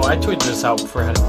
I tweeted this out for head.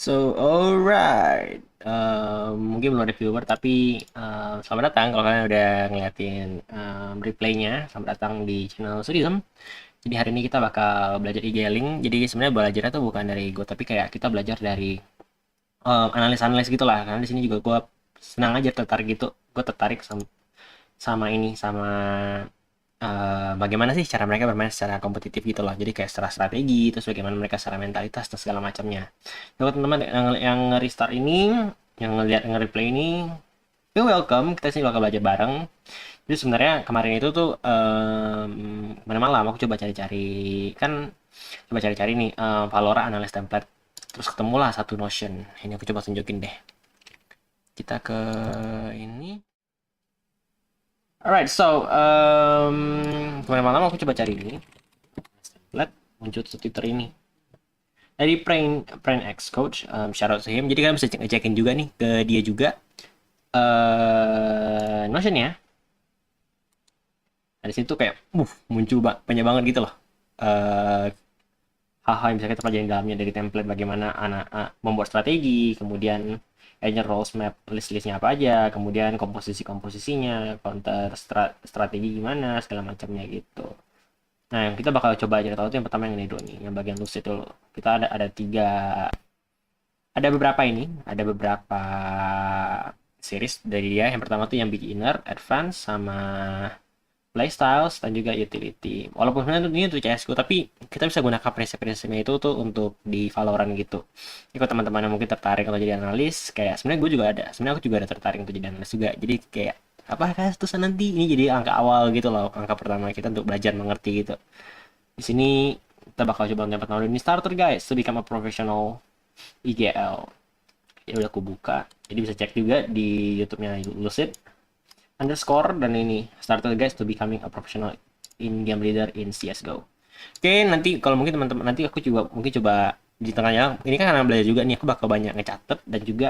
So, alright. Mungkin belum ada viewer, tapi selamat datang kalau kalian udah ngeliatin replaynya. Selamat datang di channel Sudism. Jadi hari ini kita bakal belajar IGLing. Jadi sebenarnya belajarnya tuh bukan dari gue, tapi kayak kita belajar dari analis-analis gitulah. Karena di sini juga gue senang aja tertarik gitu. Gue tertarik sama ini, sama bagaimana sih cara mereka bermain secara kompetitif gitu loh. Jadi kayak secara strategi, terus bagaimana mereka secara mentalitas dan segala macamnya. Jadi teman-teman yang nge-restart ini, yang ngeliat nge-replay ini, feel welcome. Kita sini bakal belajar bareng. Jadi sebenarnya kemarin itu tuh kemarin malam aku coba cari-cari, kan coba cari-cari nih Valorant analyst template. Terus ketemulah satu Notion. Ini aku coba tunjukin deh. Kita ke ini. Alright, so kemarin malam aku coba cari ini template, muncul Twitter ini dari Brain X Coach, shout out to him. Jadi kalian bisa ngecekin juga nih ke dia juga Notion ya. Dari situ kayak muncul banyak banget gitu loh hal-hal yang bisa kita pelajari dalamnya, dari template bagaimana anak membuat strategi, kemudian kayaknya roles map list-listnya apa aja, kemudian komposisinya, counter strategi gimana, segala macamnya gitu. Nah, yang kita bakal coba aja tahu itu yang pertama yang ini dulu nih, yang bagian lucid dulu. Kita ada beberapa series dari dia. Yang pertama tuh yang beginner, advance, sama playstyles dan juga utility. Walaupun sebenarnya ini untuk CSGO, tapi kita bisa gunakan prinsip-prinsipnya itu tuh untuk di Valorant gitu. Jadi kalau teman-teman yang mungkin tertarik kalau jadi analis, kayak sebenarnya gue juga ada. Sebenarnya aku juga ada tertarik untuk jadi analis juga. Jadi kayak apa kayak tuh nanti ini jadi angka awal gitu loh, angka pertama kita untuk belajar mengerti gitu. Di sini kita bakal coba mendapat ini starter guys to become a professional IGL. Ya udah aku buka. Jadi bisa cek juga di YouTube-nya Lucid underscore dan ini starter guys to becoming a professional in game leader in CSGO. Oke, nanti kalau mungkin teman-teman nanti aku juga mungkin coba di tengahnya ini kan karena belajar juga nih aku bakal banyak ngecatet dan juga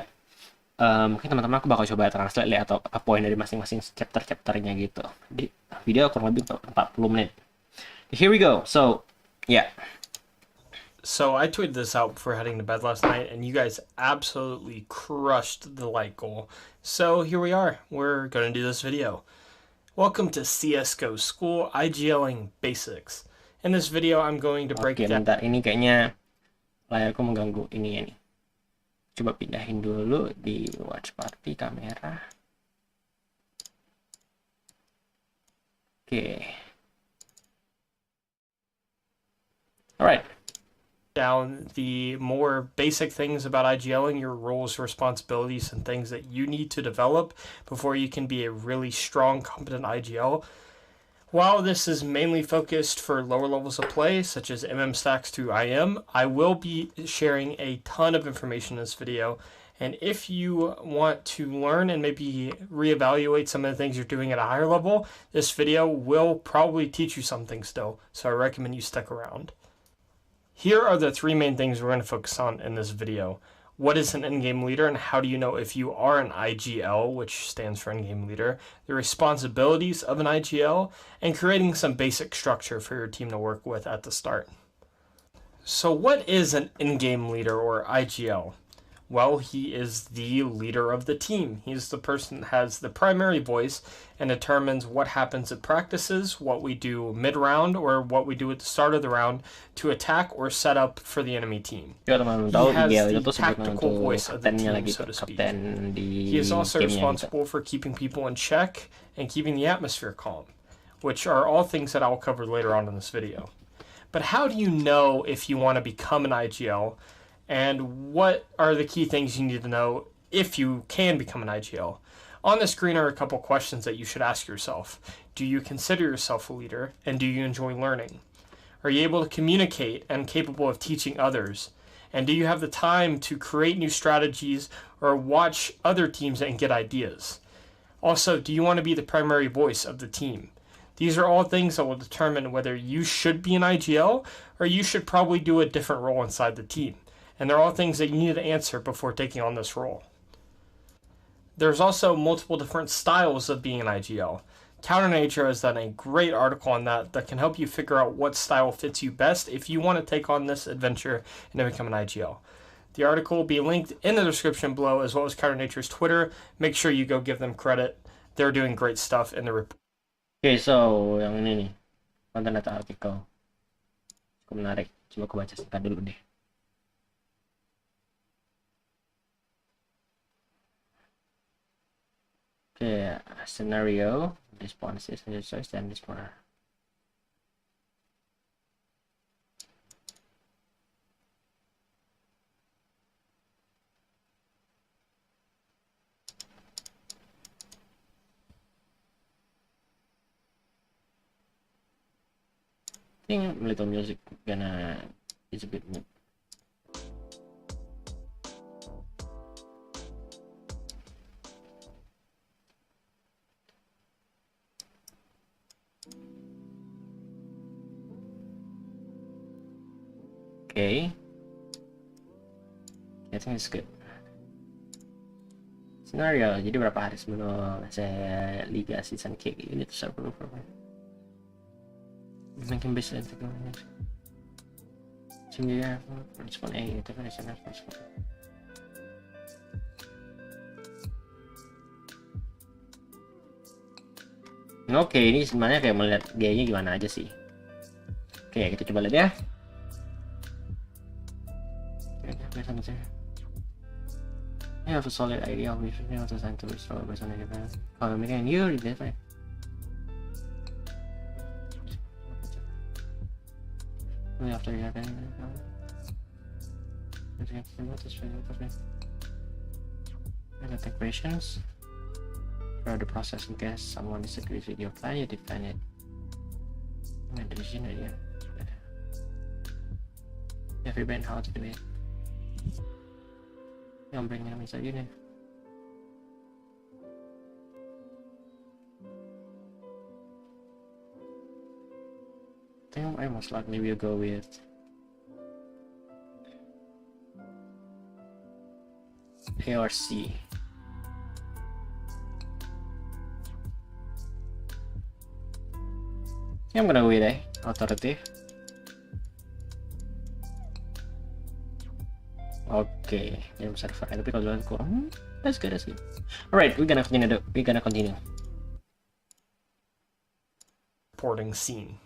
mungkin teman-teman aku bakal coba translate atau apa poin dari masing-masing chapter-chapternya gitu. Jadi video kurang lebih 40 menit. Here we go. So, yeah. So I tweeted this out before heading to bed last night, and you guys absolutely crushed the like goal. So here we are. We're going to do this video. Welcome to CSGO School IGLing Basics. In this video, I'm going to break down... Bentar, ini kayaknya layarku mengganggu ini ya nih. Coba pindahin dulu di watch party kamera. Oke. Alright. Down the more basic things about IGLing, your roles, responsibilities, and things that you need to develop before you can be a really strong, competent IGL. While this is mainly focused for lower levels of play, such as MM stacks to IM, I will be sharing a ton of information in this video. And if you want to learn and maybe reevaluate some of the things you're doing at a higher level, this video will probably teach you something still. So I recommend you stick around. Here are the three main things we're going to focus on in this video. What is an in-game leader and how do you know if you are an IGL, which stands for in-game leader, the responsibilities of an IGL, and creating some basic structure for your team to work with at the start. So what is an in-game leader or IGL? Well, he is the leader of the team. He's the person that has the primary voice and determines what happens at practices, what we do mid-round, or what we do at the start of the round to attack or set up for the enemy team. He has the tactical voice of the team, so to speak. He is also responsible for keeping people in check and keeping the atmosphere calm, which are all things that I'll cover later on in this video. But how do you know if you want to become an IGL? And what are the key things you need to know if you can become an IGL? On the screen are a couple questions that you should ask yourself. Do you consider yourself a leader, and do you enjoy learning? Are you able to communicate and capable of teaching others? And do you have the time to create new strategies or watch other teams and get ideas? Also, do you want to be the primary voice of the team? These are all things that will determine whether you should be an IGL or you should probably do a different role inside the team. And they're all things that you need to answer before taking on this role. There's also multiple different styles of being an IGL. Counter Nature has done a great article on that can help you figure out what style fits you best if you want to take on this adventure and to become an IGL. The article will be linked in the description below, as well as Counter Nature's Twitter. Make sure you go give them credit. They're doing great stuff in the report. Okay, so yang ini nih konten atau artikel cukup menarik. Coba aku baca singkat dulu deh. Okay, scenario, responses, and choice, and this one. I think little music gonna is a bit mood. Okay, I think it's good. Scenario, jadi berapa hari sebelum saya Liga Season Kick ini tuh server making business technology. Sehingga respon itu kan sana respon. Oke, ini sebenarnya kayak melihat gayanya gimana aja sih. Oke, kita coba lihat ya. You have a solid idea of which you have to sign to restore based on the event. Making you different. After you have any questions for the process in case someone disagrees with your plan, you define it. Make the decision idea. Every band how to do it. Yang bring namin sa yun eh. I think I most likely will go with A or C. I'm gonna go with A, authoritative. Okay, game server. Tapi kalau kurang, that's good. Alright, we're gonna continue. Reporting scene.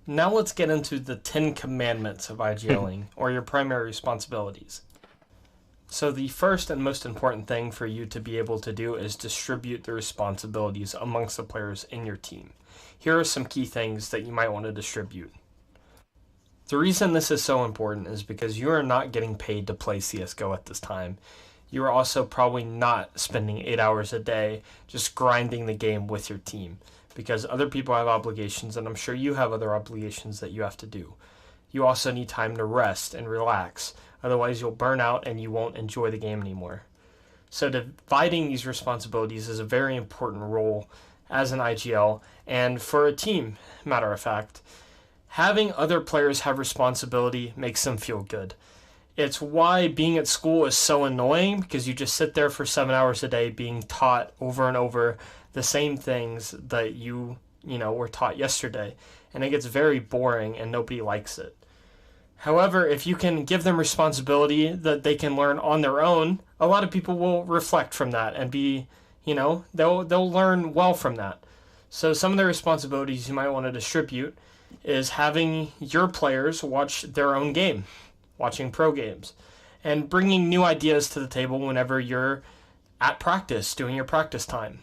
Now let's get into the 10 commandments of IGLing, or your primary responsibilities. So the first and most important thing for you to be able to do is distribute the responsibilities amongst the players in your team. Here are some key things that you might want to distribute. The reason this is so important is because you are not getting paid to play CSGO at this time. You are also probably not spending 8 hours a day just grinding the game with your team, because other people have obligations, and I'm sure you have other obligations that you have to do. You also need time to rest and relax, otherwise you'll burn out and you won't enjoy the game anymore. So dividing these responsibilities is a very important role as an IGL, and for a team, matter of fact. Having other players have responsibility makes them feel good. It's why being at school is so annoying, because you just sit there for 7 hours a day being taught over and over the same things that you were taught yesterday, and it gets very boring and nobody likes it. However, if you can give them responsibility that they can learn on their own, a lot of people will reflect from that and be, they'll learn well from that. So some of the responsibilities you might want to distribute is having your players watch their own game, watching pro games, and bringing new ideas to the table whenever you're at practice, doing your practice time.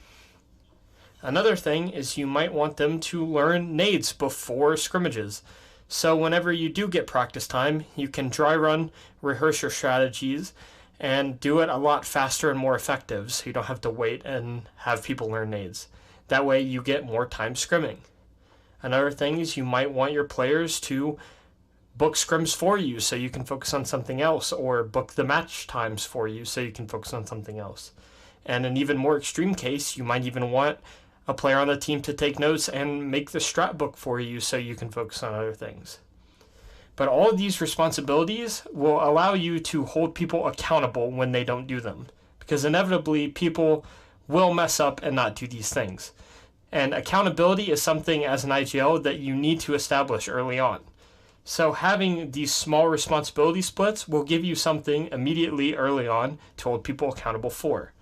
Another thing is you might want them to learn nades before scrimmages. So whenever you do get practice time, you can dry run, rehearse your strategies, and do it a lot faster and more effective, so you don't have to wait and have people learn nades. That way you get more time scrimming. Another thing is you might want your players to book scrims for you so you can focus on something else, or book the match times for you so you can focus on something else. And in an even more extreme case, you might even want a player on the team to take notes and make the strat book for you so you can focus on other things. But all of these responsibilities will allow you to hold people accountable when they don't do them, because inevitably people will mess up and not do these things. And accountability is something as an IGL that you need to establish early on. So having these small responsibility splits will give you something immediately early on to hold people accountable for.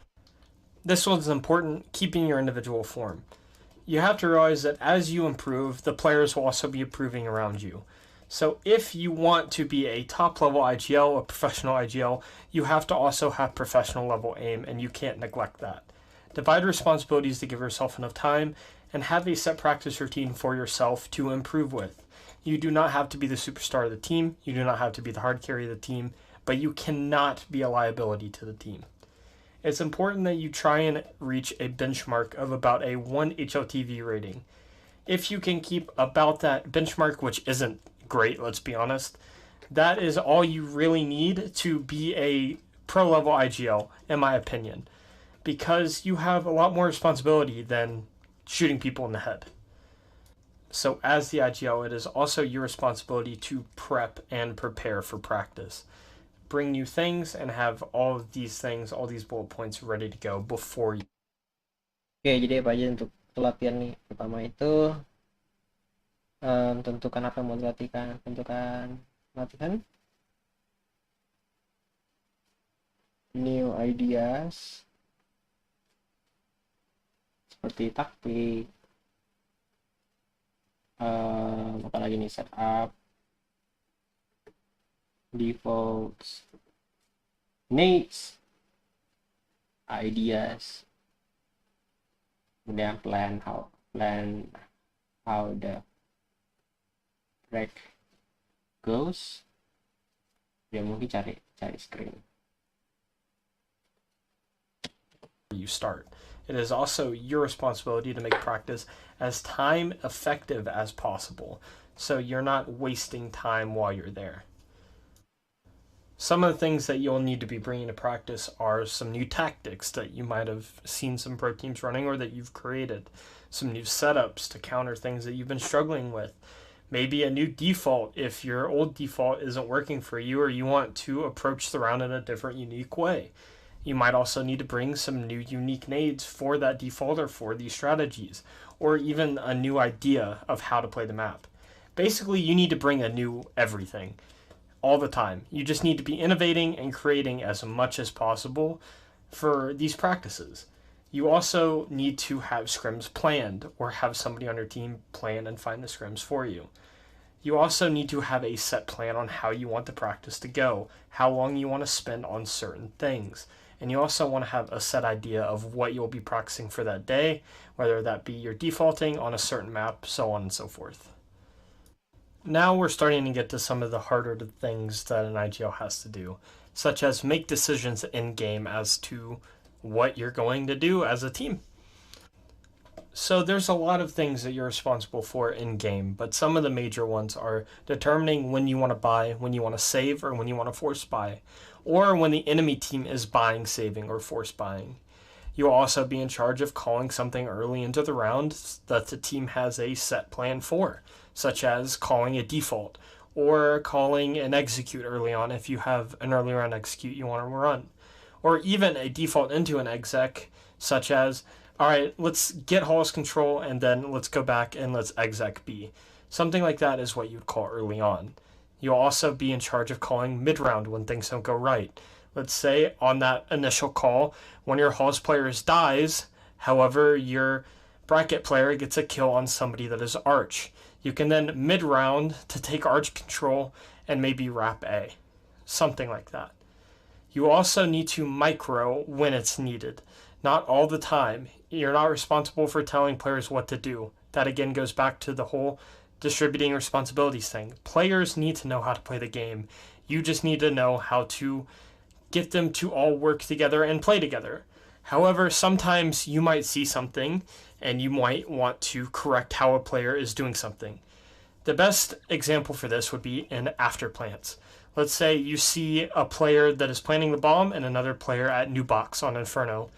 This one's important, keeping your individual form. You have to realize that as you improve, the players will also be improving around you. So if you want to be a top level IGL, a professional IGL, you have to also have professional level aim, and you can't neglect that. Divide responsibilities to give yourself enough time, and have a set practice routine for yourself to improve with. You do not have to be the superstar of the team, you do not have to be the hard carry of the team, but you cannot be a liability to the team. It's important that you try and reach a benchmark of about a 1 HLTV rating. If you can keep about that benchmark, which isn't great, let's be honest, that is all you really need to be a pro level IGL, in my opinion, because you have a lot more responsibility than shooting people in the head. So as the IGL, it is also your responsibility to prep and prepare for practice. Bring new things and have all of these things, all these bullet points ready to go before you. Oke, jadi apa aja untuk pelatihan nih? Pertama itu tentukan apa yang mau dilatihkan, tentukan latihan, new ideas seperti taktik, apalagi nih, setup, defaults, needs, ideas, kemudian plan how the break goes. Ya mungkin cari screen. You start. It is also your responsibility to make practice as time effective as possible, so you're not wasting time while you're there. Some of the things that you'll need to be bringing to practice are some new tactics that you might have seen some pro teams running or that you've created, some new setups to counter things that you've been struggling with, maybe a new default if your old default isn't working for you or you want to approach the round in a different, unique way. You might also need to bring some new unique nades for that default or for these strategies, or even a new idea of how to play the map. Basically, you need to bring a new everything all the time. You just need to be innovating and creating as much as possible for these practices. You also need to have scrims planned or have somebody on your team plan and find the scrims for you. You also need to have a set plan on how you want the practice to go, how long you want to spend on certain things. And you also want to have a set idea of what you'll be practicing for that day, whether that be your defaulting on a certain map, so on and so forth. Now we're starting to get to some of the harder things that an IGL has to do, such as make decisions in-game as to what you're going to do as a team. So there's a lot of things that you're responsible for in-game, but some of the major ones are determining when you want to buy, when you want to save, or when you want to force buy, or when the enemy team is buying, saving, or force buying. You'll also be in charge of calling something early into the round that the team has a set plan for, such as calling a default, or calling an execute early on if you have an early round execute you want to run, or even a default into an exec, such as, all right, let's get Hall's control and then let's go back and let's exec B. Something like that is what you'd call early on. You'll also be in charge of calling mid-round when things don't go right. Let's say on that initial call, one of your Hall's players dies, however, your bracket player gets a kill on somebody that is Arch. You can then mid-round to take Arch control and maybe wrap A. Something like that. You also need to micro when it's needed. Not all the time. You're not responsible for telling players what to do. That again goes back to the whole distributing responsibilities thing. Players need to know how to play the game. You just need to know how to get them to all work together and play together. However, sometimes you might see something and you might want to correct how a player is doing something. The best example for this would be in after plants. Let's say you see a player that is planting the bomb and another player at new box on Inferno,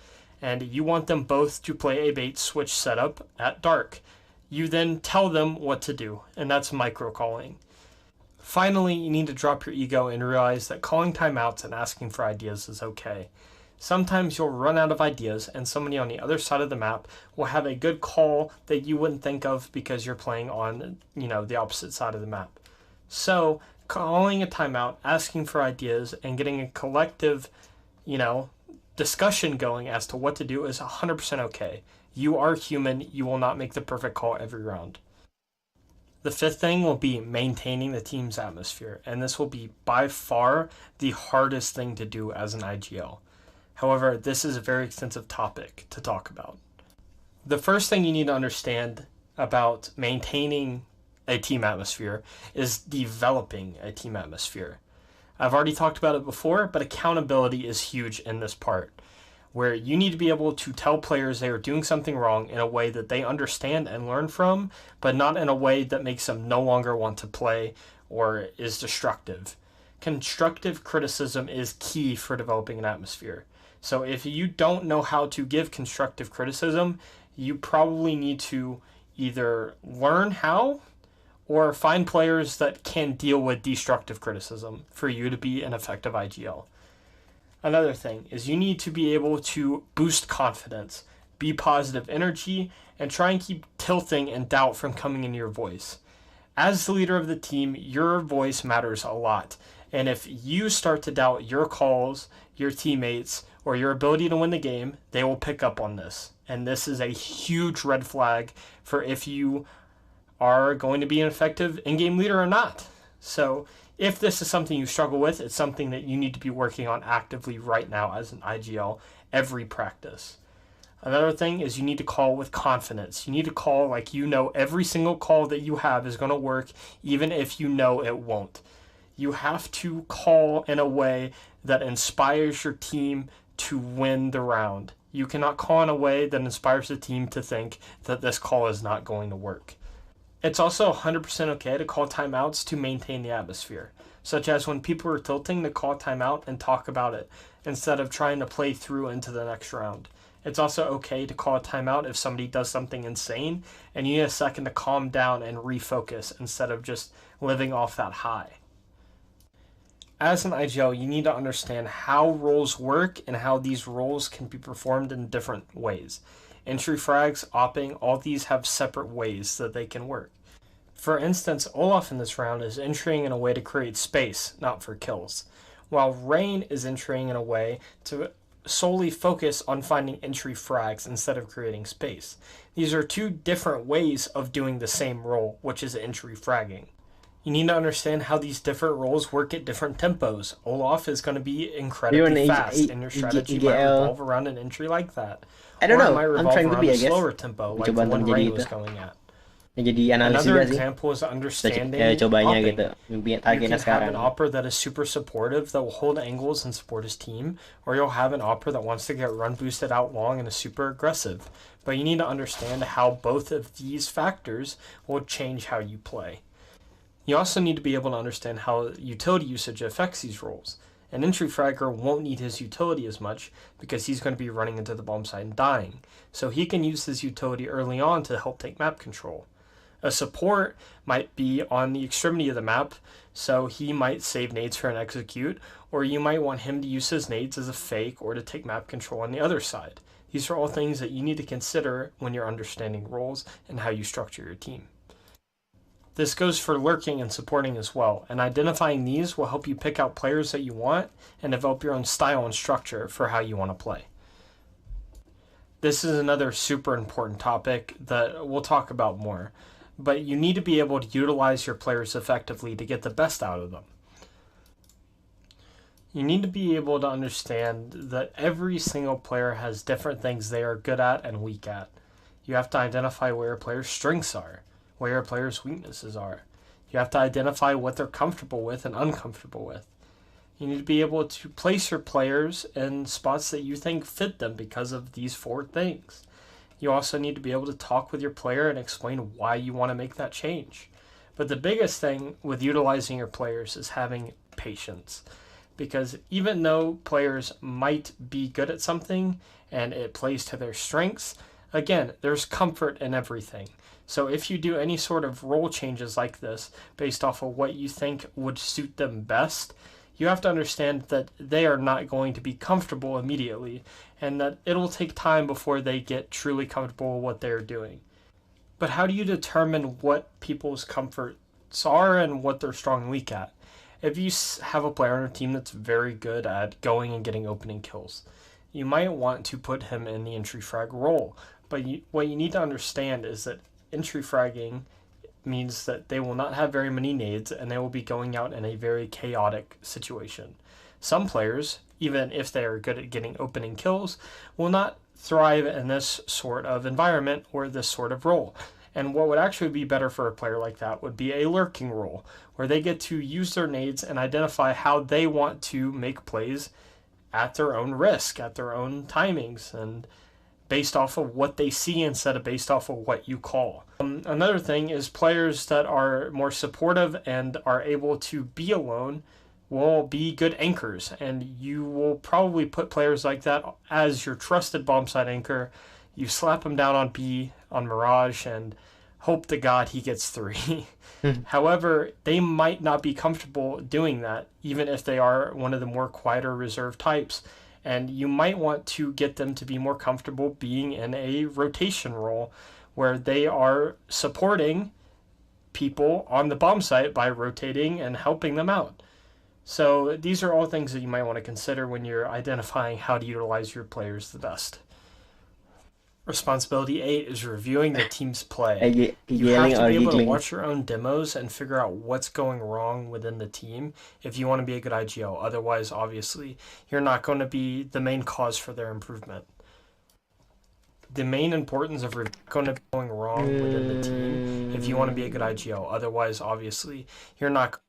and you want them both to play a bait switch setup at dark. You then tell them what to do, and that's micro calling. Finally, you need to drop your ego and realize that calling timeouts and asking for ideas is okay. Sometimes you'll run out of ideas and somebody on the other side of the map will have a good call that you wouldn't think of because you're playing on, the opposite side of the map. So, calling a timeout, asking for ideas, and getting a collective, discussion going as to what to do is 100% okay. You are human. You will not make the perfect call every round. The fifth thing will be maintaining the team's atmosphere, and this will be by far the hardest thing to do as an IGL. However, this is a very extensive topic to talk about. The first thing you need to understand about maintaining a team atmosphere is developing a team atmosphere. I've already talked about it before, but accountability is huge in this part, where you need to be able to tell players they are doing something wrong in a way that they understand and learn from, but not in a way that makes them no longer want to play or is destructive. Constructive criticism is key for developing an atmosphere. So if you don't know how to give constructive criticism, you probably need to either learn how or find players that can deal with destructive criticism for you to be an effective IGL. Another thing is you need to be able to boost confidence, be positive energy, and try and keep tilting and doubt from coming into your voice. As the leader of the team, your voice matters a lot. And if you start to doubt your calls, your teammates, or your ability to win the game, they will pick up on this. And this is a huge red flag for if you are going to be an effective in-game leader or not. So if this is something you struggle with, it's something that you need to be working on actively right now as an IGL every practice. Another thing is you need to call with confidence. You need to call like every single call that you have is going to work, even if you know it won't. You have to call in a way that inspires your team to win the round. You cannot call in a way that inspires the team to think that this call is not going to work. It's also 100% okay to call timeouts to maintain the atmosphere, such as when people are tilting to call timeout and talk about it instead of trying to play through into the next round. It's also okay to call a timeout if somebody does something insane and you need a second to calm down and refocus instead of just living off that high. As an IGL, you need to understand how roles work and how these roles can be performed in different ways. Entry frags, opping, all these have separate ways that they can work. For instance, Olaf in this round is entering in a way to create space, not for kills, while Rain is entering in a way to solely focus on finding entry frags instead of creating space. These are two different ways of doing the same role, which is entry fragging. You need to understand how these different roles work at different tempos. Olaf is going to be incredibly fast, and your strategy might revolve around an entry like that. I don't or know. It might revolve I'm trying to around be, a I guess. slower tempo, like the one Rain was going at. Jadi analisis Another juga sih. example is understanding Cobanya opping. gitu. You can have an opera that is super supportive that will hold angles and support his team, or you'll have an opera that wants to get run boosted out long and is super aggressive. But you need to understand how both of these factors will change how you play. You also need to be able to understand how utility usage affects these roles. An entry fragger won't need his utility as much because he's going to be running into the bomb site and dying, so he can use his utility early on to help take map control. A support might be on the extremity of the map, so he might save nades for an execute, or you might want him to use his nades as a fake or to take map control on the other side. These are all things that you need to consider when you're understanding roles and how you structure your team. This goes for lurking and supporting as well, and identifying these will help you pick out players that you want and develop your own style and structure for how you want to play. This is another super important topic that we'll talk about more, but you need to be able to utilize your players effectively to get the best out of them. You need to be able to understand that every single player has different things they are good at and weak at. You have to identify where a player's strengths are, where a player's weaknesses are. You have to identify what they're comfortable with and uncomfortable with. You need to be able to place your players in spots that you think fit them because of these 4 things. You also need to be able to talk with your player and explain why you want to make that change. But the biggest thing with utilizing your players is having patience. Because even though players might be good at something and it plays to their strengths, again, there's comfort in everything. So if you do any sort of role changes like this based off of what you think would suit them best, you have to understand that they are not going to be comfortable immediately and that it'll take time before they get truly comfortable with what they're doing. But how do you determine what people's comforts are and what they're strong and weak at? If you have a player on your team that's very good at going and getting opening kills, you might want to put him in the entry frag role. But what you need to understand is that entry fragging means that they will not have very many nades and they will be going out in a very chaotic situation. Some players, even if they are good at getting opening kills, will not thrive in this sort of environment or this sort of role. And what would actually be better for a player like that would be a lurking role, where they get to use their nades and identify how they want to make plays at their own risk, at their own timings, and based off of what they see instead of based off of what you call. Another thing is players that are more supportive and are able to be alone will be good anchors, and you will probably put players like that as your trusted bomb site anchor. You slap him down on B, on Mirage, and hope to God he gets 3. However, they might not be comfortable doing that, even if they are one of the more quieter reserve types. And you might want to get them to be more comfortable being in a rotation role where they are supporting people on the bomb site by rotating and helping them out. So these are all things that you might want to consider when you're identifying how to utilize your players the best. Responsibility 8 is reviewing the team's play. You have to be able to watch your own demos and figure out what's going wrong within the team if you want to be a good IGL. Otherwise, obviously, you're not going to be the main cause for their improvement. The main importance of going wrong within the team if you want to be a good IGL. Otherwise, obviously, you're not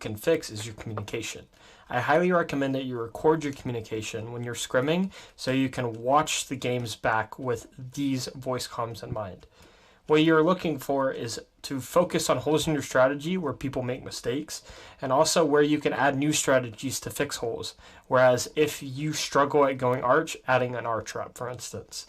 can fix is your communication. I highly recommend that you record your communication when you're scrimming so you can watch the games back with these voice comms in mind. What you're looking for is to focus on holes in your strategy where people make mistakes, and also where you can add new strategies to fix holes. Whereas if you struggle at going arch, adding an arch trap, for instance.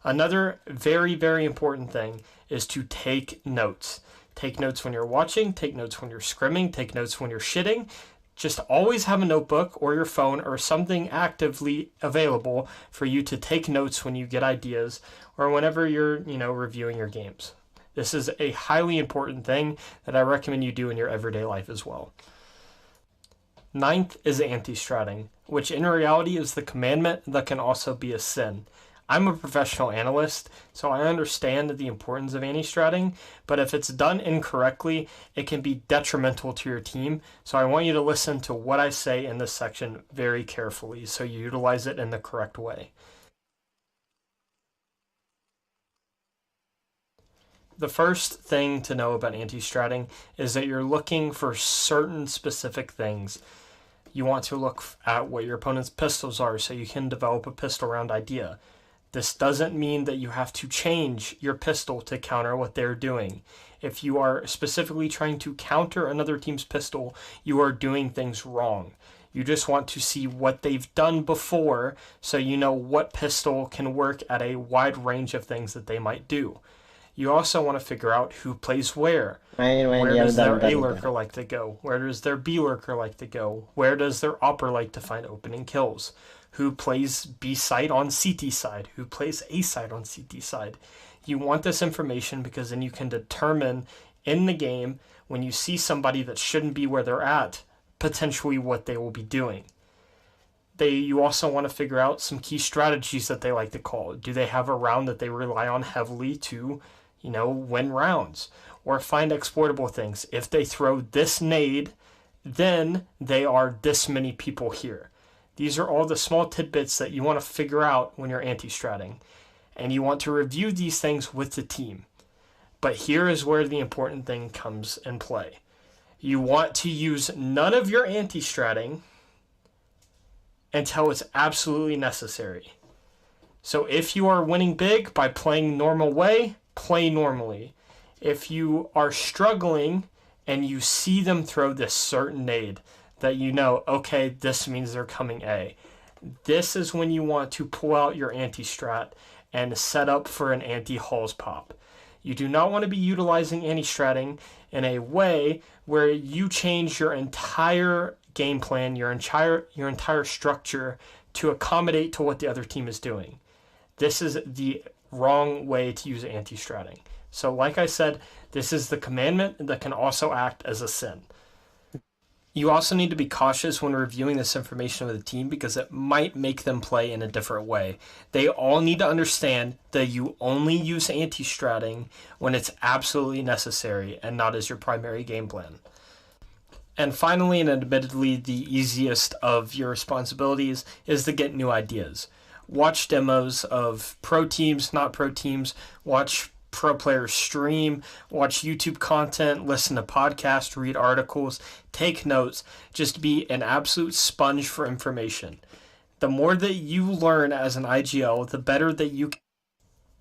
Another very, very important thing is to take notes. Take notes when you're watching, take notes when you're scrimming, take notes when you're shitting. Just always have a notebook or your phone or something actively available for you to take notes when you get ideas or whenever you're, reviewing your games. This is a highly important thing that I recommend you do in your everyday life as well. Ninth is anti-stratting, which in reality is the commandment that can also be a sin. I'm a professional analyst, so I understand the importance of anti-stratting, but if it's done incorrectly, it can be detrimental to your team. So I want you to listen to what I say in this section very carefully so you utilize it in the correct way. The first thing to know about anti-stratting is that you're looking for certain specific things. You want to look at what your opponent's pistols are so you can develop a pistol round idea. This doesn't mean that you have to change your pistol to counter what they're doing. If you are specifically trying to counter another team's pistol, you are doing things wrong. You just want to see what they've done before so you know what pistol can work at a wide range of things that they might do. You also want to figure out who plays where. Where does their A lurker like to go? Where does their B lurker like to go? Where does their opper like to find opening kills? Who plays B side on CT side? Who plays A side on CT side? You want this information because then you can determine in the game when you see somebody that shouldn't be where they're at, potentially what they will be doing. You also want to figure out some key strategies that they like to call. Do they have a round that they rely on heavily to, win rounds? Or find exploitable things. If they throw this nade, then they are this many people here. These are all the small tidbits that you want to figure out when you're anti-stratting. And you want to review these things with the team. But here is where the important thing comes in play. You want to use none of your anti-stratting until it's absolutely necessary. So if you are winning big by playing normal way, play normally. If you are struggling and you see them throw this certain nade that okay, this means they're coming A. This is when you want to pull out your anti-strat and set up for an anti-hulls pop. You do not want to be utilizing anti-stratting in a way where you change your entire game plan, your entire structure to accommodate to what the other team is doing. This is the wrong way to use anti-stratting. So like I said, this is the commandment that can also act as a sin. You also need to be cautious when reviewing this information with the team because it might make them play in a different way. They all need to understand that you only use anti-stratting when it's absolutely necessary and not as your primary game plan. And finally, and admittedly the easiest of your responsibilities, is to get new ideas. Watch demos of pro teams, not pro teams. Watch pro players stream, watch YouTube content, listen to podcasts, read articles, take notes. Just be an absolute sponge for information. The more that you learn as an IGL, the better that you can.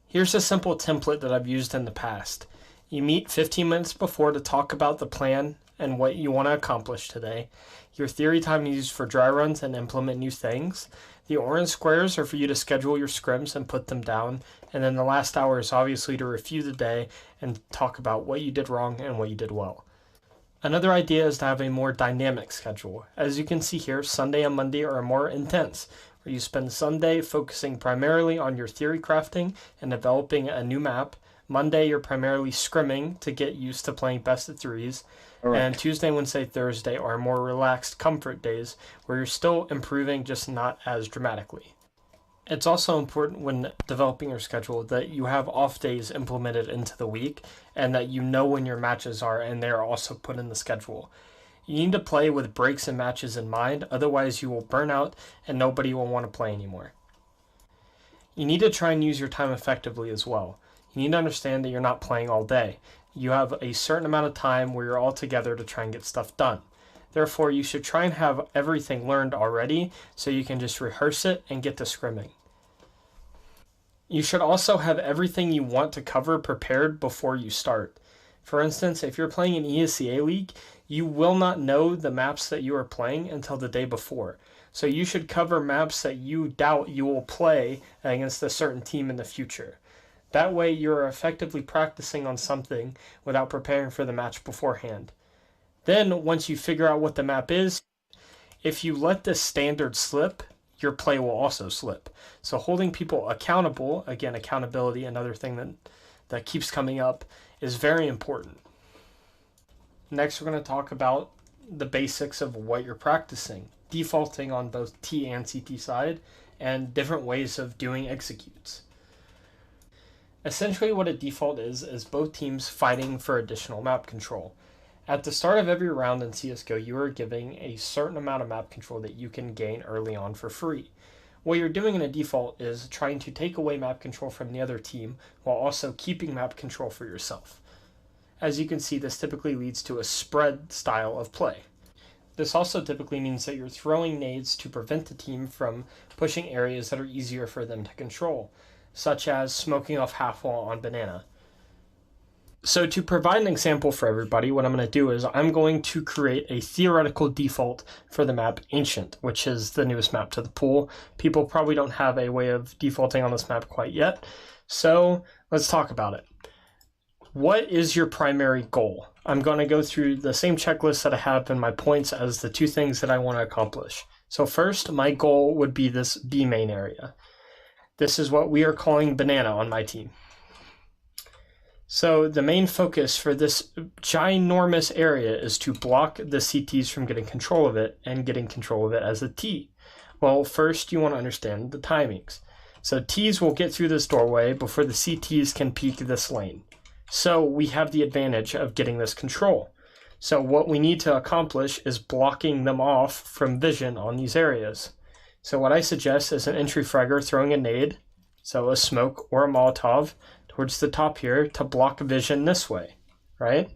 Here's a simple template that I've used in the past. You meet 15 minutes before to talk about the plan and what you want to accomplish today. Your theory time is used for dry runs and implement new things. The orange squares are for you to schedule your scrims and put them down. And then the last hour is obviously to review the day and talk about what you did wrong and what you did well. Another idea is to have a more dynamic schedule. As you can see here, Sunday and Monday are more intense, where you spend Sunday focusing primarily on your theory crafting and developing a new map. Monday, you're primarily scrimming to get used to playing best of threes. Right. And Tuesday, Wednesday, Thursday are more relaxed comfort days where you're still improving, just not as dramatically. It's also important when developing your schedule that you have off days implemented into the week and that you know when your matches are and they are also put in the schedule. You need to play with breaks and matches in mind, otherwise you will burn out and nobody will want to play anymore. You need to try and use your time effectively as well. You need to understand that you're not playing all day. You have a certain amount of time where you're all together to try and get stuff done. Therefore, you should try and have everything learned already so you can just rehearse it and get to scrimming. You should also have everything you want to cover prepared before you start. For instance, if you're playing an ESEA league, you will not know the maps that you are playing until the day before. So you should cover maps that you doubt you will play against a certain team in the future. That way you're effectively practicing on something without preparing for the match beforehand. Then, once you figure out what the map is, if you let this standard slip, your play will also slip. So holding people accountable, again, accountability, another thing that keeps coming up, is very important. Next, we're going to talk about the basics of what you're practicing, defaulting on both T and CT side, and different ways of doing executes. Essentially, what a default is both teams fighting for additional map control. At the start of every round in CSGO, you are giving a certain amount of map control that you can gain early on for free. What you're doing in a default is trying to take away map control from the other team while also keeping map control for yourself. As you can see, this typically leads to a spread style of play. This also typically means that you're throwing nades to prevent the team from pushing areas that are easier for them to control, such as smoking off half wall on banana. So to provide an example for everybody, what I'm going to do is I'm going to create a theoretical default for the map Ancient, which is the newest map to the pool. People probably don't have a way of defaulting on this map quite yet, so let's talk about it. What is your primary goal? I'm going to go through the same checklist that I have in my points as the two things that I want to accomplish. So first, my goal would be this B main area. This is what we are calling banana on my team. So the main focus for this ginormous area is to block the CTs from getting control of it and getting control of it as a T. Well, first you want to understand the timings. So Ts will get through this doorway before the CTs can peek this lane. So we have the advantage of getting this control. So what we need to accomplish is blocking them off from vision on these areas. So what I suggest is an entry fragger throwing a nade, so a smoke or a Molotov, towards the top here to block vision this way, right?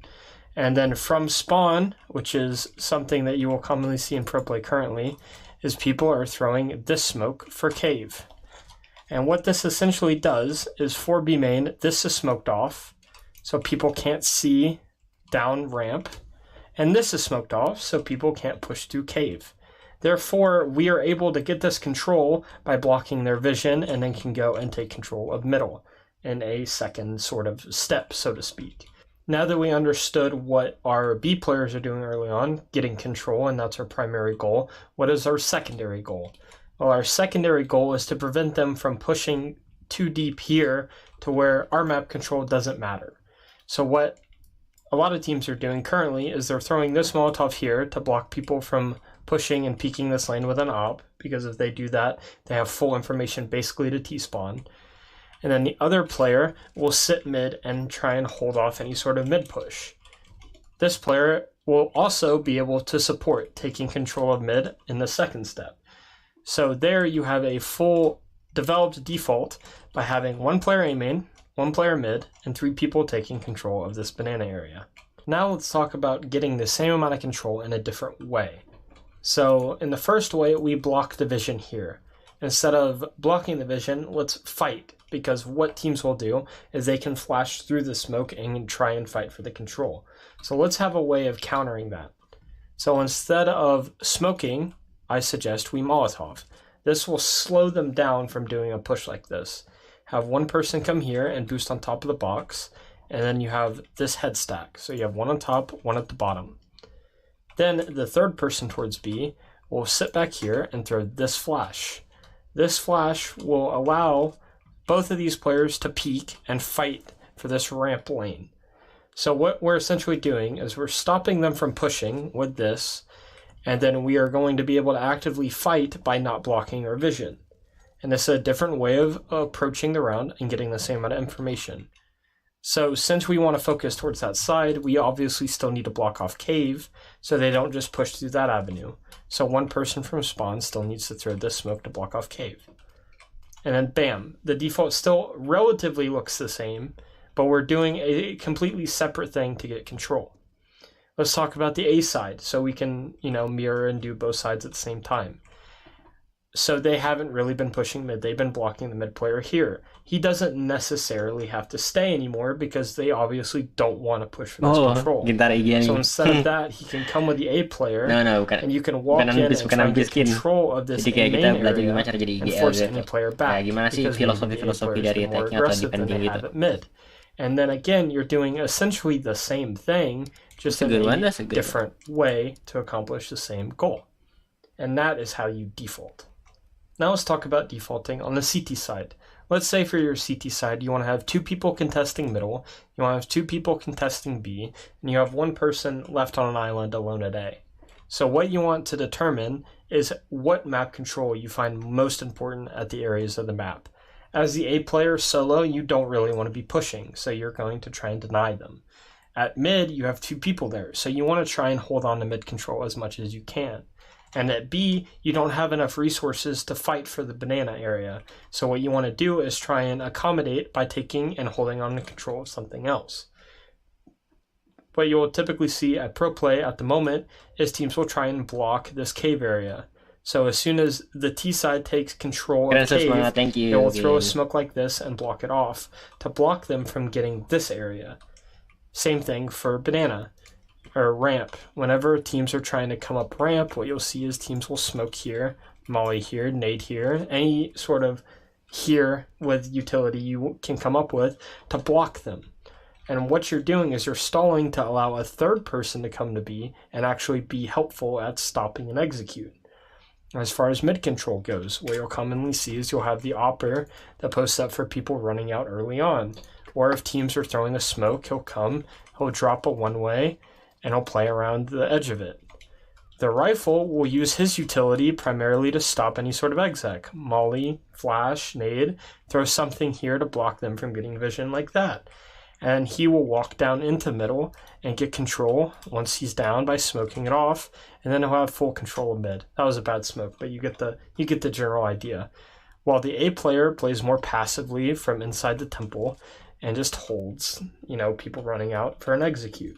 And then from spawn, which is something that you will commonly see in pro play currently, is people are throwing this smoke for cave. And what this essentially does is for B main, this is smoked off, so people can't see down ramp, and this is smoked off, so people can't push through cave. Therefore, we are able to get this control by blocking their vision and then can go and take control of middle in a second sort of step, so to speak. Now that we understood what our B players are doing early on, getting control, and that's our primary goal, what is our secondary goal? Well, our secondary goal is to prevent them from pushing too deep here to where our map control doesn't matter. So what a lot of teams are doing currently is they're throwing this Molotov here to block people from pushing and peeking this lane with an op, because if they do that, they have full information basically to T-spawn. And then the other player will sit mid and try and hold off any sort of mid push. This player will also be able to support taking control of mid in the second step. So there you have a full developed default by having one player A main, one player mid, and 3 people taking control of this banana area. Now let's talk about getting the same amount of control in a different way. So in the first way, we block the vision here. Instead of blocking the vision, let's fight, because what teams will do is they can flash through the smoke and try and fight for the control. So let's have a way of countering that. So instead of smoking, I suggest we Molotov. This will slow them down from doing a push like this. Have one person come here and boost on top of the box, and then you have this head stack. So you have one on top, one at the bottom. Then the third person towards B will sit back here and throw this flash. This flash will allow both of these players to peek and fight for this ramp lane. So what we're essentially doing is we're stopping them from pushing with this, and then we are going to be able to actively fight by not blocking their vision. And this is a different way of approaching the round and getting the same amount of information. So since we want to focus towards that side, we obviously still need to block off cave so they don't just push through that avenue. So one person from spawn still needs to throw this smoke to block off cave. And then bam, the default still relatively looks the same, but we're doing a completely separate thing to get control. Let's talk about the A side so we can, mirror and do both sides at the same time. So they haven't really been pushing mid. They've been blocking the mid player here. He doesn't necessarily have to stay anymore because they obviously don't want to push for this control. So instead of that, he can come with the A player, and you can walk in and try and get control of this A main area and force any player back because filosofi dari more aggressive than they have at mid. And then again, you're doing essentially the same thing, just in a different way to accomplish the same goal. And that is how you default. Now let's talk about defaulting on the CT side. Let's say for your CT side, you want to have 2 people contesting middle, you want to have 2 people contesting B, and you have 1 person left on an island alone at A. So what you want to determine is what map control you find most important at the areas of the map. As the A player solo, you don't really want to be pushing, so you're going to try and deny them. At mid, you have 2 people there, so you want to try and hold on to mid control as much as you can. And at B, you don't have enough resources to fight for the banana area. So what you want to do is try and accommodate by taking and holding on to control of something else. What you'll typically see at pro play at the moment is teams will try and block this cave area. So as soon as the T side takes control of the cave, they will throw a smoke like this and block it off to block them from getting this area. Same thing for banana. Or ramp. Whenever teams are trying to come up ramp, what you'll see is teams will smoke here, molly here, nade here, any sort of here with utility you can come up with to block them. And what you're doing is you're stalling to allow a third person to come to B and actually be helpful at stopping and execute. As far as mid control goes, what you'll commonly see is you'll have the opper that posts up for people running out early on. Or if teams are throwing a smoke, he'll drop a one-way, and he'll play around the edge of it. The rifle will use his utility primarily to stop any sort of exec. Molly, flash, nade, throw something here to block them from getting vision like that. And he will walk down into middle and get control once he's down by smoking it off, and then he'll have full control of mid. That was a bad smoke, but you get the general idea. While the A player plays more passively from inside the temple and just holds, people running out for an execute.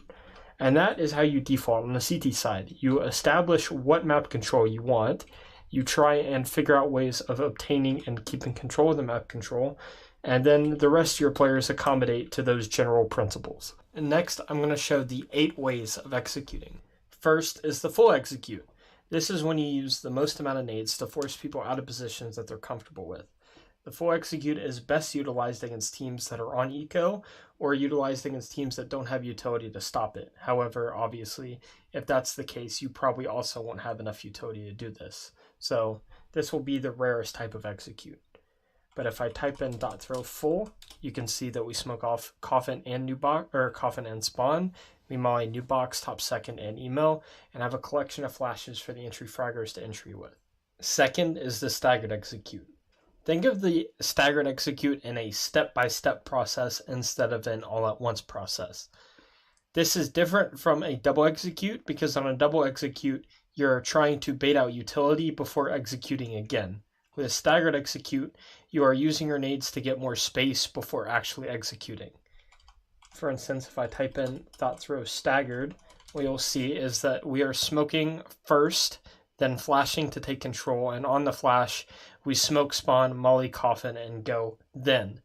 And that is how you default on the CT side. You establish what map control you want. You try and figure out ways of obtaining and keeping control of the map control. And then the rest of your players accommodate to those general principles. And next, I'm going to show the 8 ways of executing. First is the full execute. This is when you use the most amount of nades to force people out of positions that they're comfortable with. The full execute is best utilized against teams that are on eco or utilized against teams that don't have utility to stop it. However, obviously, if that's the case, you probably also won't have enough utility to do this. So this will be the rarest type of execute. But if I type in .throw full, you can see that we smoke off coffin and new box, or coffin and spawn. We molly new box, top second, and email, and have a collection of flashes for the entry fraggers to entry with. Second is the staggered execute. Think of the staggered execute in a step-by-step process instead of an all-at-once process. This is different from a double execute because on a double execute, you're trying to bait out utility before executing again. With a staggered execute, you are using your nades to get more space before actually executing. For instance, if I type in .throw staggered, what you'll see is that we are smoking first, then flashing to take control, and on the flash, we smoke, spawn, molly, coffin, and go then.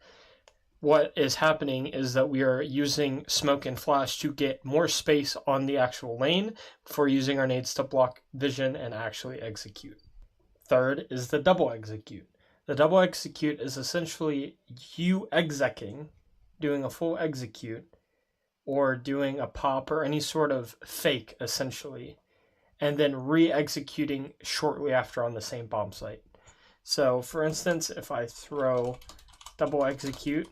What is happening is that we are using smoke and flash to get more space on the actual lane before using our nades to block vision and actually execute. Third is the double execute. The double execute is essentially you execing, doing a full execute, or doing a pop or any sort of fake, essentially, and then re-executing shortly after on the same bomb site. So, for instance, if I throw double execute,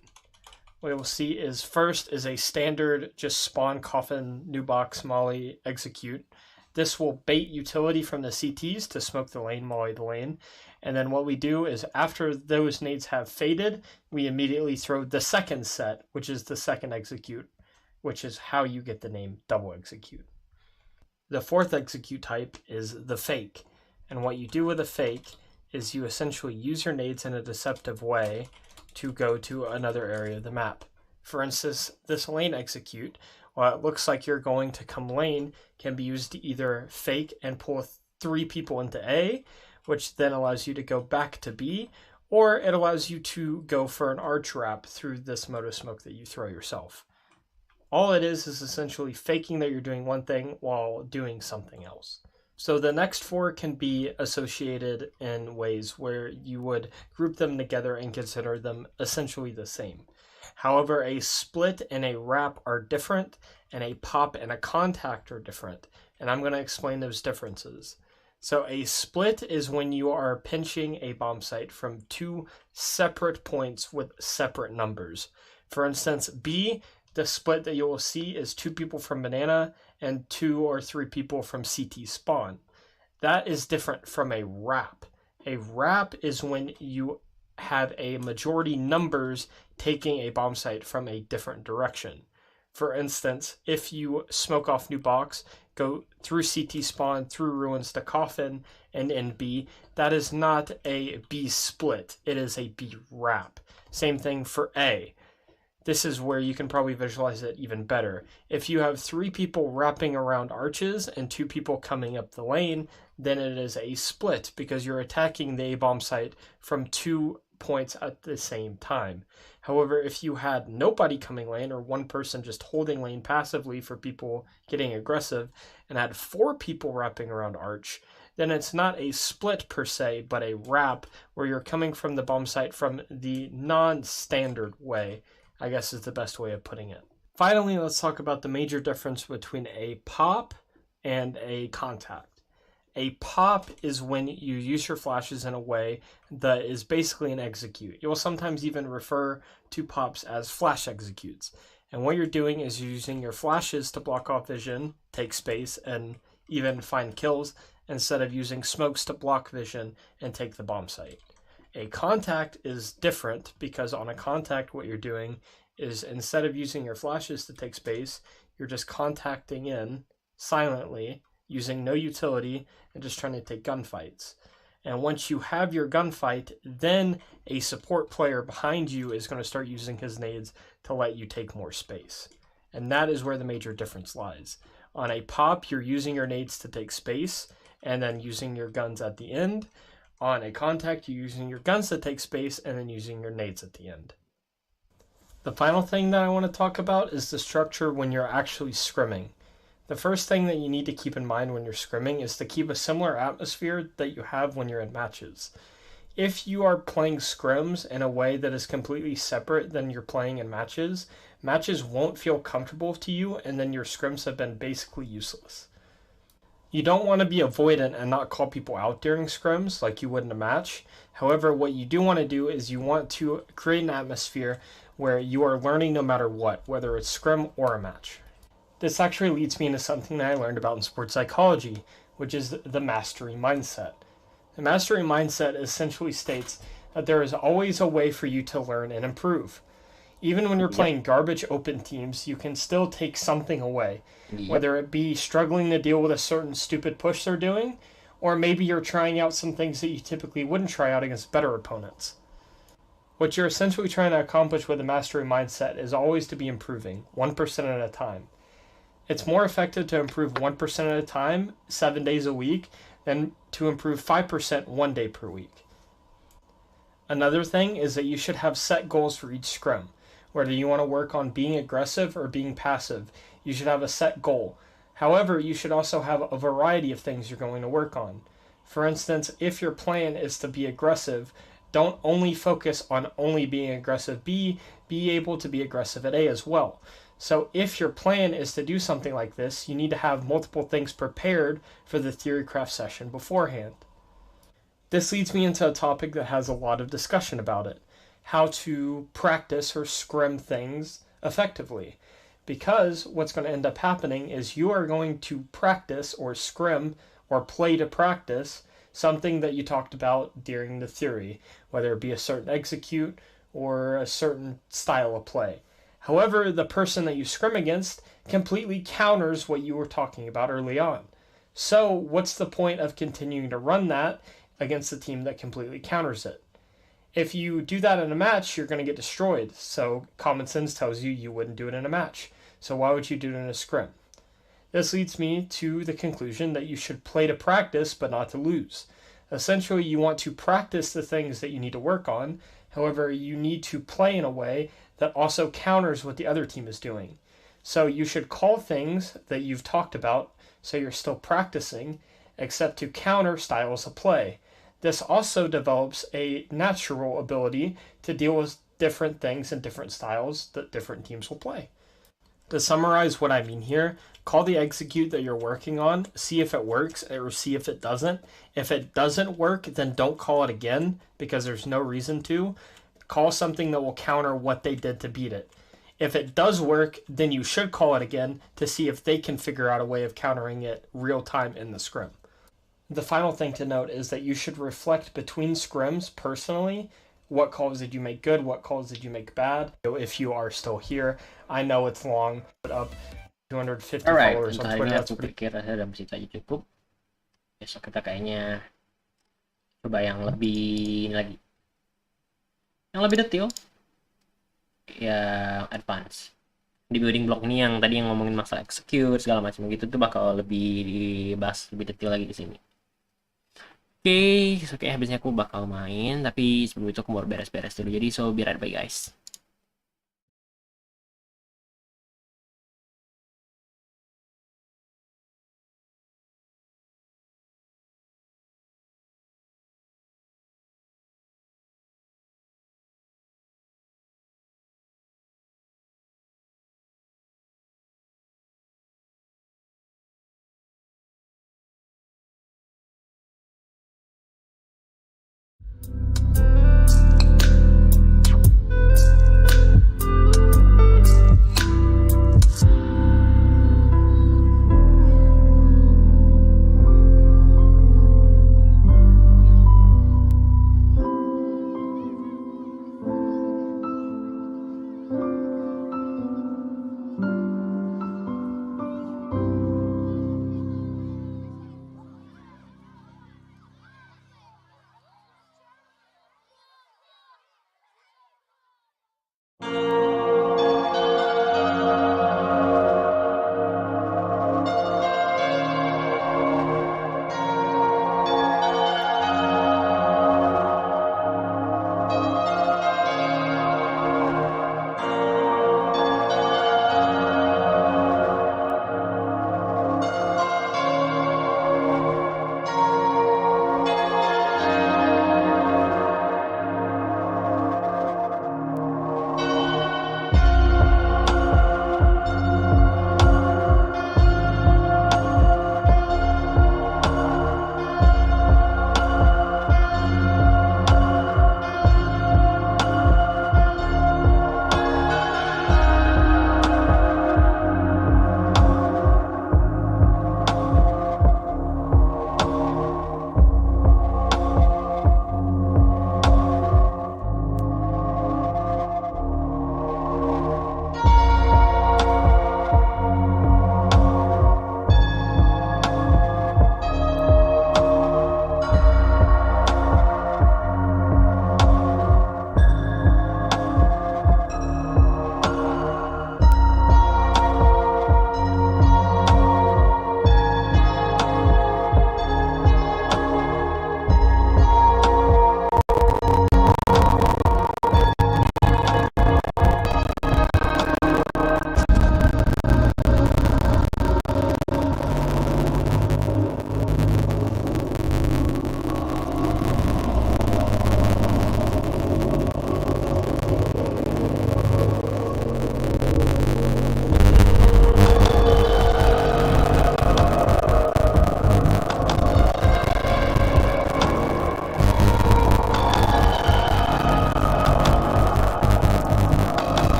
what you'll see is first is a standard just spawn, coffin, new box, molly, execute. This will bait utility from the CTs to smoke the lane, molly the lane. And then what we do is after those nades have faded, we immediately throw the second set, which is the second execute, which is how you get the name double execute. The fourth execute type is the fake. And what you do with a fake is you essentially use your nades in a deceptive way to go to another area of the map. For instance, this lane execute, while it looks like you're going to come lane, can be used to either fake and pull 3 people into A, which then allows you to go back to B, or it allows you to go for an arch wrap through this moto smoke that you throw yourself. All it is essentially faking that you're doing one thing while doing something else. So the next 4 can be associated in ways where you would group them together and consider them essentially the same. However, a split and a wrap are different, and a pop and a contact are different, and I'm going to explain those differences. So a split is when you are pinching a bomb site from 2 separate points with separate numbers. For instance, B, the split that you will see is 2 people from banana and 2 or 3 people from CT spawn. That is different from a wrap. A wrap is when you have a majority numbers taking a bomb site from a different direction. For instance, if you smoke off new box, go through CT spawn, through ruins to coffin, and in B, that is not a B split, it is a B wrap. Same thing for A. This is where you can probably visualize it even better. If you have 3 people wrapping around arches and 2 people coming up the lane, then it is a split because you're attacking the A bomb site from 2 points at the same time. However, if you had nobody coming lane or 1 person just holding lane passively for people getting aggressive and had 4 people wrapping around arch, then it's not a split per se, but a wrap where you're coming from the bomb site from the non-standard way, I guess is the best way of putting it. Finally, let's talk about the major difference between a pop and a contact. A pop is when you use your flashes in a way that is basically an execute. You will sometimes even refer to pops as flash executes. And what you're doing is you're using your flashes to block off vision, take space, and even find kills, instead of using smokes to block vision and take the bomb site. A contact is different because on a contact what you're doing is instead of using your flashes to take space, you're just contacting in silently using no utility and just trying to take gunfights. And once you have your gunfight, then a support player behind you is going to start using his nades to let you take more space. And that is where the major difference lies. On a pop, you're using your nades to take space and then using your guns at the end. On a contact, you're using your guns to take space and then using your nades at the end. The final thing that I want to talk about is the structure when you're actually scrimming. The first thing that you need to keep in mind when you're scrimming is to keep a similar atmosphere that you have when you're in matches. If you are playing scrims in a way that is completely separate than you're playing in matches, matches won't feel comfortable to you and then your scrims have been basically useless. You don't want to be avoidant and not call people out during scrims like you would in a match. However, what you do want to do is you want to create an atmosphere where you are learning no matter what, whether it's scrim or a match. This actually leads me into something that I learned about in sports psychology, which is the mastery mindset. The mastery mindset essentially states that there is always a way for you to learn and improve. Even when you're playing garbage open teams, you can still take something away, whether it be struggling to deal with a certain stupid push they're doing, or maybe you're trying out some things that you typically wouldn't try out against better opponents. What you're essentially trying to accomplish with a mastery mindset is always to be improving, 1% at a time. It's more effective to improve 1% at a time, 7 days a week, than to improve 5% 1 day per week. Another thing is that you should have set goals for each scrim. Whether you want to work on being aggressive or being passive, you should have a set goal. However, you should also have a variety of things you're going to work on. For instance, if your plan is to be aggressive, don't only focus on only being aggressive B, be able to be aggressive at A as well. So if your plan is to do something like this, you need to have multiple things prepared for the theorycraft session beforehand. This leads me into a topic that has a lot of discussion about it: how to practice or scrim things effectively. Because what's going to end up happening is you are going to practice or scrim or play to practice something that you talked about during the theory, whether it be a certain execute or a certain style of play. However, the person that you scrim against completely counters what you were talking about early on. So what's the point of continuing to run that against a team that completely counters it? If you do that in a match, you're going to get destroyed. So common sense tells you you wouldn't do it in a match. So why would you do it in a scrim? This leads me to the conclusion that you should play to practice but not to lose. Essentially, you want to practice the things that you need to work on. However, you need to play in a way that also counters what the other team is doing. So you should call things that you've talked about so you're still practicing, except to counter styles of play. This also develops a natural ability to deal with different things and different styles that different teams will play. To summarize what I mean here, call the execute that you're working on, see if it works or see if it doesn't. If it doesn't work, then don't call it again because there's no reason to. Call something that will counter what they did to beat it. If it does work, then you should call it again to see if they can figure out a way of countering it real time in the scrim. The final thing to note is that you should reflect between scrims personally. What calls did you make good? What calls did you make bad? If you are still here, I know it's long, but up 250 Alright, followers untuk on hari Twitter. ini That's aku pretty. pikir ada situ aja cukup. Besok kita kayaknya coba yang lebih ini lagi, yang lebih detail, yang advance. Di building block ini yang tadi yang ngomongin masalah execute segala macam gitu tuh bakal lebih dibahas lebih detail lagi di sini. Oke, habisnya aku bakal main, tapi sebelum itu aku mau beres-beres dulu. Jadi so be right back guys.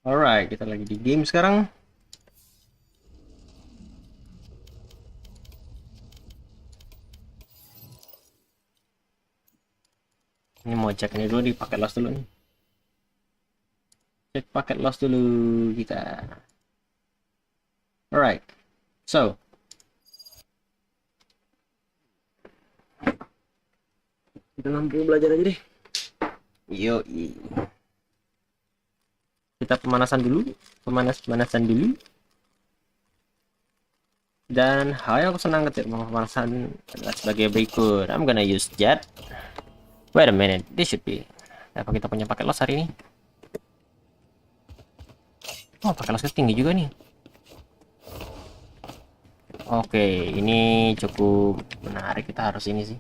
Alright, kita lagi di game sekarang. Ini mau cek ini dulu, dipakai los dulu nih. Cek paket loss dulu kita. Alright, so kita lampu belajar aja deh. Yoi. Kita pemanasan dulu, pemanasan dulu. Dan hal yang aku senang ketika pemanasan adalah sebagai berikut. I'm gonna use jet. Wait a minute, this should be. Apa kita punya paket loss hari ini? Oh, paket lossnya tinggi juga nih. Oke, ini cukup menarik. Kita harus ini sih.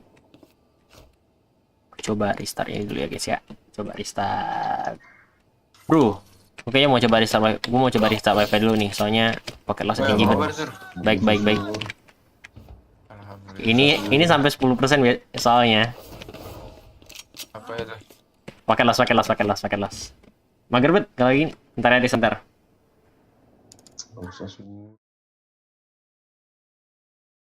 Coba restart ini dulu ya guys ya. Coba restart. Bro, kayaknya mau coba restart. Gue mau coba restart wifi dulu nih. Soalnya paket loss tinggi banget. Baik. Ini sampai 10% soalnya. Apa itu? Paket loss. Mager bet kalau gini. Ntar ya di center. Gak usah